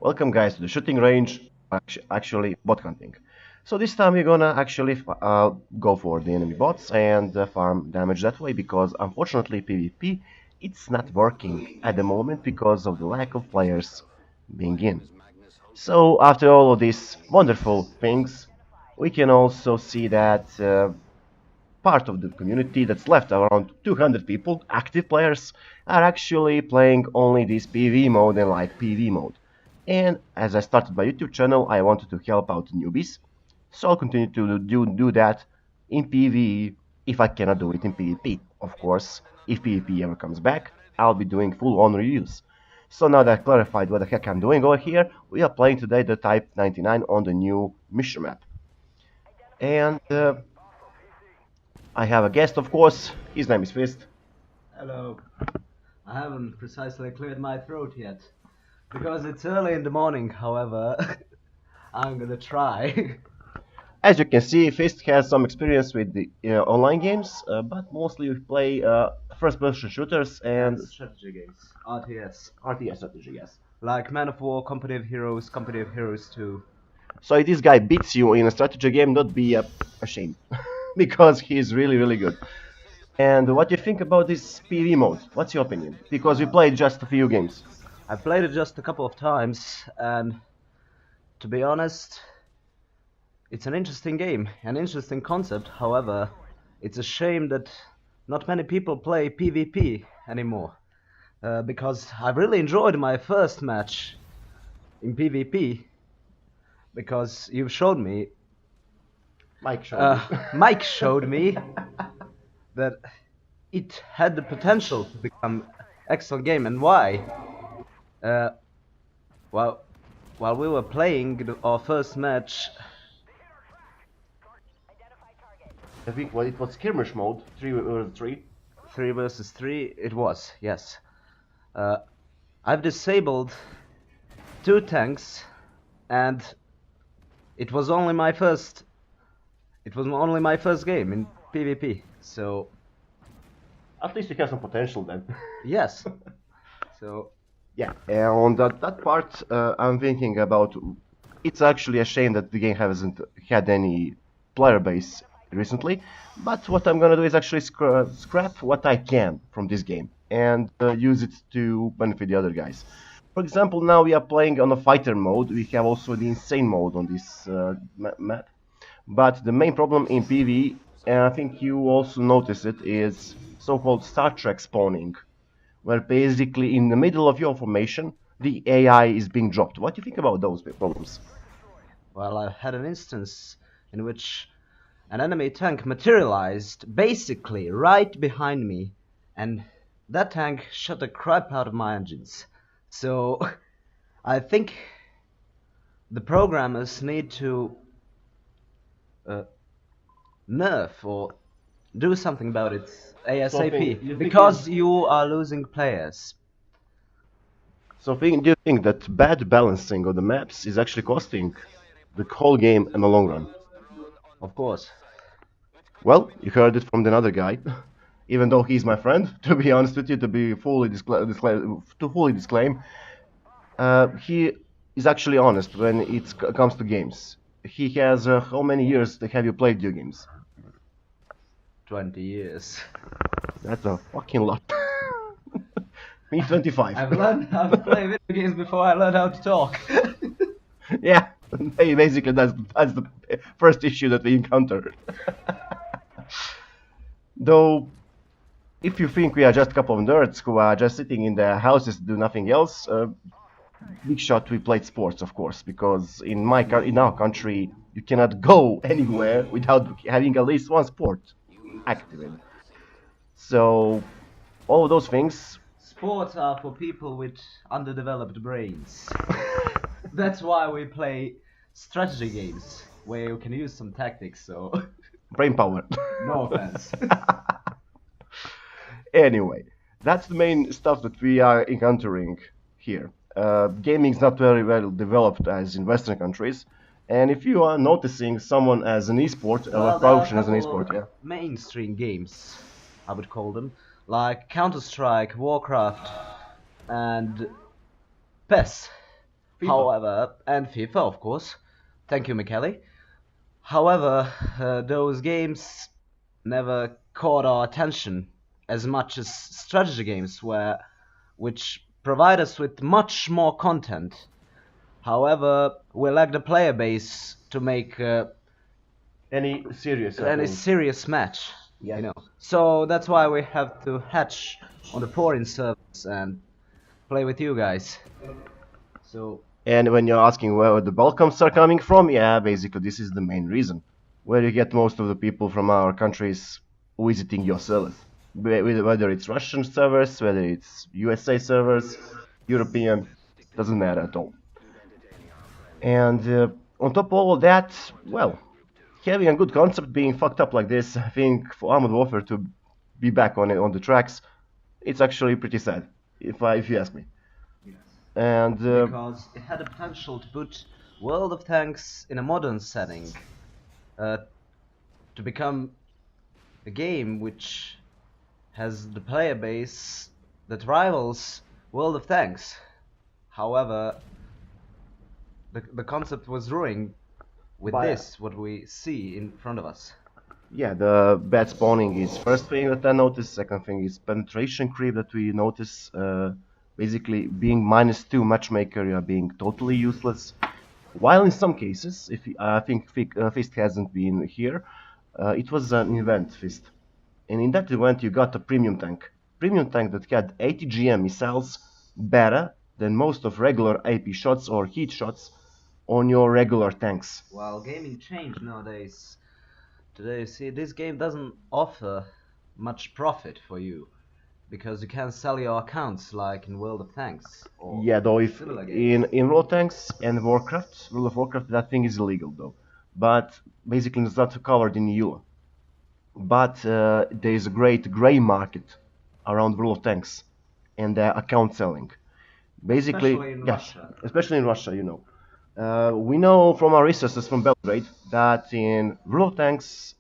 Welcome guys to the shooting range, actually bot hunting. So this time we're gonna actually go for the enemy bots and farm damage that way because unfortunately PvP it's not working at the moment because of the lack of players being in. So after all of these wonderful things, we can also see that part of the community that's left, around 200 people, active players, are actually playing only this PvE mode and like PvE mode. And as I started my YouTube channel, I wanted to help out newbies, so I'll continue to do that in PvE if I cannot do it in PvP. Of course, if PvP ever comes back, I'll be doing full-on reviews. So now that I've clarified what the heck I'm doing over here, we are playing today the Type 99 on the new mission map. And I have a guest, of course. His name is Fist. Hello. I haven't precisely cleared my throat yet. Because it's early in the morning, however, I'm gonna try. As you can see, Fist has some experience with the online games, but mostly we play first-person shooters and strategy games. RTS. RTS strategy, yes. Like Man of War, Company of Heroes, Company of Heroes 2. So if this guy beats you in a strategy game, don't be ashamed, because he's really, really good. And what do you think about this PvE mode? What's your opinion? Because we played just a few games. I played it just a couple of times, and to be honest, it's an interesting game, an interesting concept. However, it's a shame that not many people play PvP anymore. Because I really enjoyed my first match in PvP. Because you've showed me, Mike showed me that it had the potential to become excellent game. And why? Well, while we were playing our first match, I think it was skirmish mode, 3 versus 3. 3 versus 3, it was, yes. I've disabled 2 tanks, and it was only my first game in PvP. So at least you have some potential then. yes. So yeah, on that part, I'm thinking about. It's actually a shame that the game hasn't had any player base recently. But what I'm gonna do is actually scrap what I can from this game and use it to benefit the other guys. For example, now we are playing on a fighter mode. We have also the insane mode on this map. But the main problem in PvE, and I think you also notice it, is so-called Star Trek spawning, where basically in the middle of your formation, the AI is being dropped. What do you think about those problems? well, I had an instance in which an enemy tank materialized basically right behind me, and that tank shot the crap out of my engines. So I think the programmers need to nerf or do something about it ASAP, because you are losing players. So do you think that bad balancing of the maps is actually costing the whole game in the long run? Of course. Well, you heard it from another guy. Even though he's my friend, to be honest with you, to be fully disclaim, he is actually honest when it comes to games. He has how many years have you played video games? 20 years. That's a fucking lot. Me 25. I've learned how to play video games before I learned how to talk. Yeah, basically that's the first issue that we encountered. Though, if you think we are just a couple of nerds who are just sitting in their houses to do nothing else, big shot we played sports, of course, because in our country you cannot go anywhere without having at least one sport activated. So all of those things. Sports are for people with underdeveloped brains. That's why we play strategy games, where you can use some tactics, so... Brain power. No offense. Anyway, that's the main stuff that we are encountering here. Gaming is not very well developed as in Western countries, and if you are noticing someone as an esport, a profession as an esport, yeah. Mainstream games, I would call them, like Counter-Strike, Warcraft, and PES. FIFA. However, and FIFA, of course. Thank you, Michele. However, those games never caught our attention as much as strategy games, which provide us with much more content. However, we lack the player base to make Any serious any serious match. Yeah. You know, so that's why we have to hatch on the foreign servers and play with you guys. So And when you're asking where the Balkans are coming from, yeah, basically this is the main reason. Where you get most of the people from our countries visiting your servers. Whether it's Russian servers, whether it's USA servers, European, doesn't matter at all. And on top of all that, well, having a good concept being fucked up like this, I think for Armored Warfare to be back on the tracks, it's actually pretty sad, if you ask me. And because it had the potential to put World of Tanks in a modern setting, to become a game which has the player base that rivals World of Tanks. However, the concept was ruined with this, what we see in front of us. yeah, the bad spawning is first thing that I noticed. Second thing is penetration creep that we notice. Basically, being -2 matchmaker, you are being totally useless. While in some cases, if I think Fist hasn't been here, it was an event Fist, and in that event you got a premium tank that had 80 GM missiles, better than most of regular AP shots or heat shots on your regular tanks. While gaming changed nowadays, today, see, this game doesn't offer much profit for you, because you can't sell your accounts like in World of Tanks. Or Yeah, though if similar games. in World of Tanks and Warcraft, World of Warcraft, that thing is illegal though. But basically it's not covered in EULA. But there is a great grey market around World of Tanks and account selling. Basically, Especially in Russia. especially in Russia, you know. We know from our resources from Belgrade that in World of Tanks,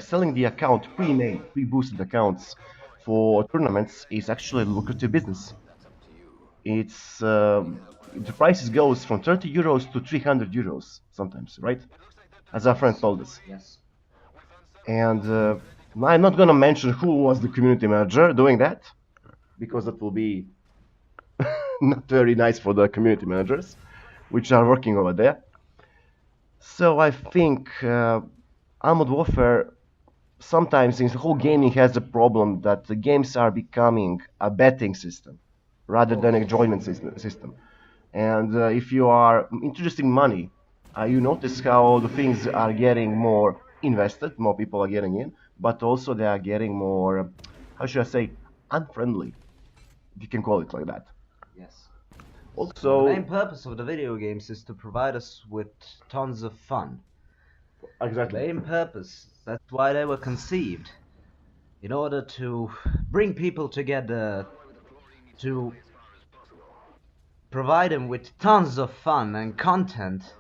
selling the account pre-made, pre-boosted accounts for tournaments is actually a lucrative business. It's the prices goes from 30 euros to 300 euros sometimes, right? As our friend told us. Yes. And I'm not gonna mention who was the community manager doing that, because that will be not very nice for the community managers, which are working over there. So I think Armored Warfare sometimes in the whole gaming has a problem that the games are becoming a betting system rather than enjoyment system. And if you are introducing money, you notice how the things are getting more invested, more people are getting in, but also they are getting more, how should I say, unfriendly. You can call it like that. Yes. Also, the main purpose of the video games is to provide us with tons of fun. The exactly. main purpose, that's why they were conceived. In order to bring people together, to provide them with tons of fun and content,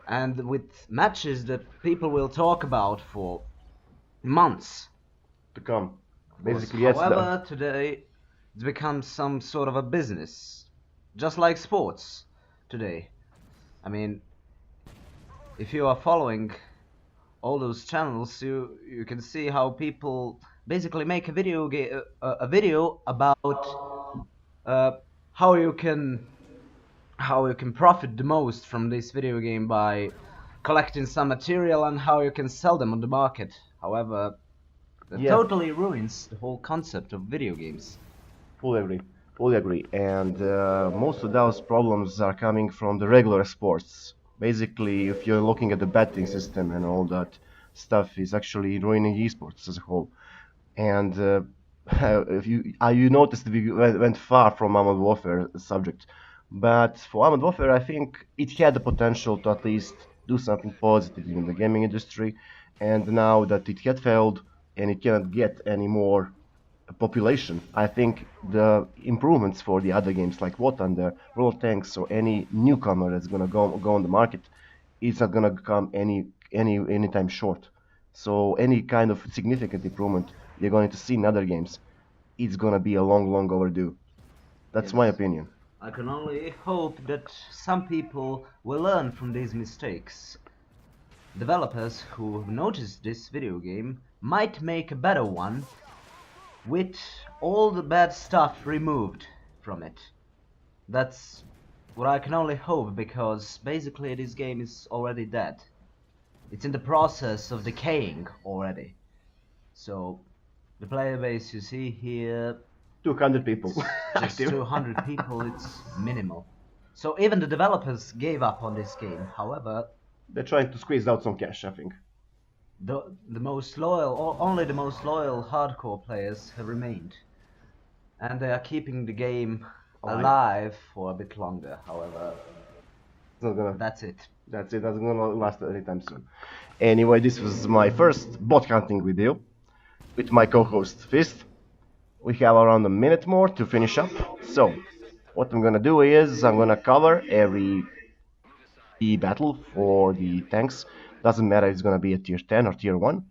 and with matches that people will talk about for months To come. course. Basically, yes. However, today it's become some sort of a business, just like sports today. I mean, if you are following all those channels, you can see how people basically make a video about how you can profit the most from this video game by collecting some material and how you can sell them on the market. However, that Yeah. totally ruins the whole concept of video games. Fully agree. Fully agree. And most of those problems are coming from the regular sports. Basically, if you're looking at the betting system and all that stuff, is actually ruining esports as a whole. And if you noticed we went far from Armored Warfare subject, but for Armored Warfare, I think it had the potential to at least do something positive in the gaming industry. And now that it had failed and it cannot get any more population, I think the improvements for the other games like War Thunder, World of Tanks, or any newcomer that's gonna go on the market, it's not gonna come anytime short. So any kind of significant improvement you're going to see in other games, it's gonna be a long overdue. That's my opinion. I can only hope that some people will learn from these mistakes. Developers who noticed this video game might make a better one with all the bad stuff removed from it. That's what I can only hope, because basically this game is already dead. It's in the process of decaying already. So the player base you see here, 200 people. just 200 people, it's minimal. So even the developers gave up on this game. However, They're trying to squeeze out some cash, I think. the most loyal, or only the most loyal hardcore players have remained. And they are keeping the game alive for a bit longer. However, It's not gonna, that's it. that's it. That's gonna last anytime soon. Anyway, this was my first bot hunting video with my co-host Fist. We have around a minute more to finish up. So, what I'm gonna do is I'm gonna cover every battle for the tanks. Doesn't matter if it's gonna be a tier 10 or tier 1.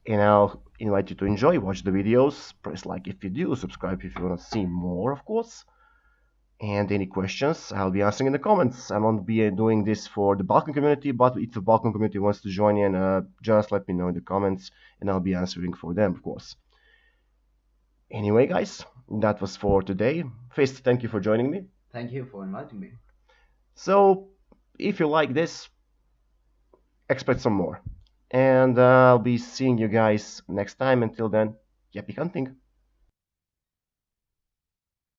And I'll invite you to enjoy, watch the videos, press like if you do, subscribe if you wanna see more, of course. And any questions, I'll be answering in the comments. I won't be doing this for the Balkan community, but if the Balkan community wants to join in, just let me know in the comments, and I'll be answering for them, of course. Anyway, guys, that was for today. Fist, thank you for joining me. Thank you for inviting me. So, if you like this, expect some more. And I'll be seeing you guys next time. Until then, happy hunting!